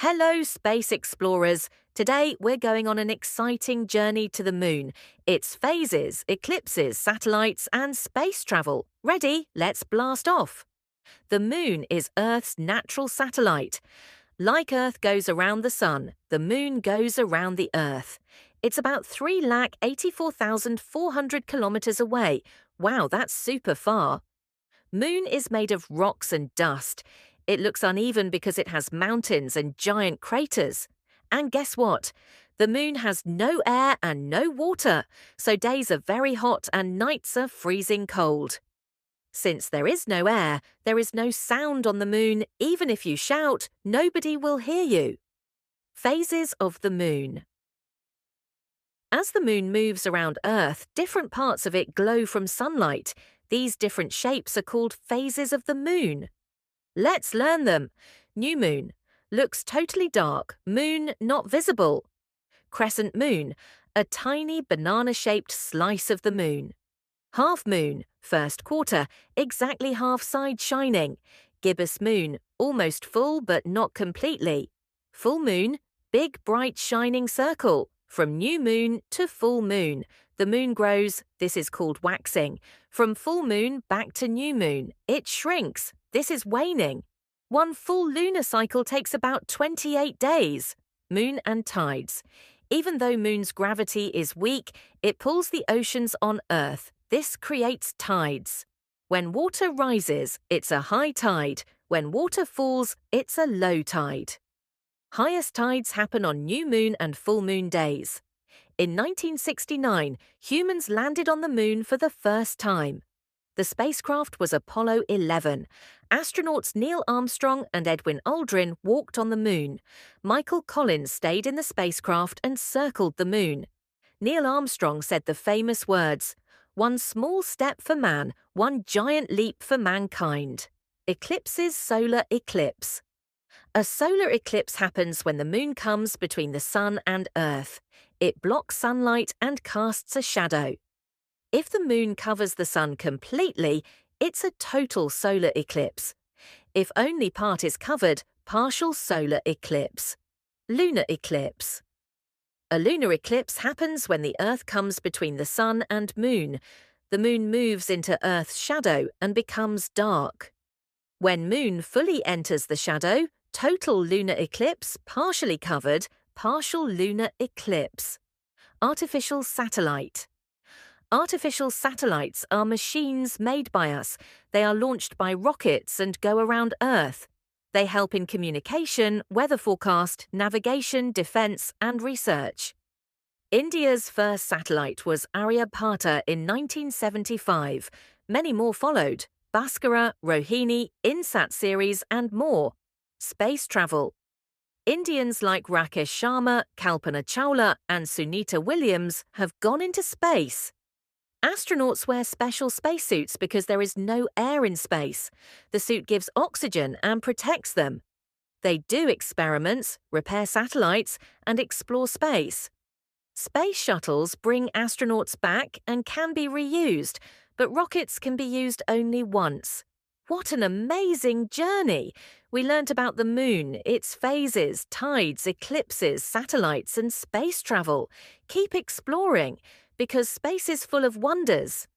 Hello, space explorers. Today, we're going on an exciting journey to the moon. Its phases, eclipses, satellites, and space travel. Ready? Let's blast off. The moon is Earth's natural satellite. Like Earth goes around the sun, the moon goes around the Earth. It's about 3,84,400 kilometers away. Wow, that's super far. Moon is made of rocks and dust. It looks uneven because it has mountains and giant craters. And guess what? The moon has no air and no water, so days are very hot and nights are freezing cold. Since there is no air, there is no sound on the moon. Even if you shout, nobody will hear you. Phases of the moon. As the moon moves around Earth, different parts of it glow from sunlight. These different shapes are called phases of the moon. Let's learn them. New moon. Looks totally dark. Moon not visible. Crescent moon. A tiny banana-shaped slice of the moon. Half moon. First quarter. Exactly half side shining. Gibbous moon. Almost full but not completely. Full moon. Big bright shining circle. From new moon to full moon. The moon grows. This is called waxing. From full moon back to new moon. It shrinks. This is waning. One full lunar cycle takes about 28 days. Moon and tides. Even though moon's gravity is weak, it pulls the oceans on Earth. This creates tides. When water rises, it's a high tide. When water falls, it's a low tide. Highest tides happen on new moon and full moon days. In 1969, humans landed on the moon for the first time. The spacecraft was Apollo 11. Astronauts Neil Armstrong and Edwin Aldrin walked on the moon. Michael Collins stayed in the spacecraft and circled the moon. Neil Armstrong said the famous words, "One small step for man, one giant leap for mankind." Eclipses solar eclipse. A solar eclipse happens when the moon comes between the sun and Earth. It blocks sunlight and casts a shadow. If the moon covers the sun completely, it's a total solar eclipse. If only part is covered, partial solar eclipse. Lunar eclipse. A lunar eclipse happens when the Earth comes between the sun and moon. The moon moves into Earth's shadow and becomes dark. When moon fully enters the shadow, total lunar eclipse, partially covered, partial lunar eclipse. Artificial satellite. Artificial satellites are machines made by us. They are launched by rockets and go around Earth. They help in communication, weather forecast, navigation, defense, and research. India's first satellite was Aryabhata in 1975. Many more followed. Bhaskara, Rohini, INSAT series, and more. Space travel. Indians like Rakesh Sharma, Kalpana Chawla, and Sunita Williams have gone into space. Astronauts wear special spacesuits because there is no air in space. The suit gives oxygen and protects them. They do experiments, repair satellites, and explore space. Space shuttles bring astronauts back and can be reused, but rockets can be used only once. What an amazing journey! We learnt about the moon, its phases, tides, eclipses, satellites, and space travel. Keep exploring, because space is full of wonders.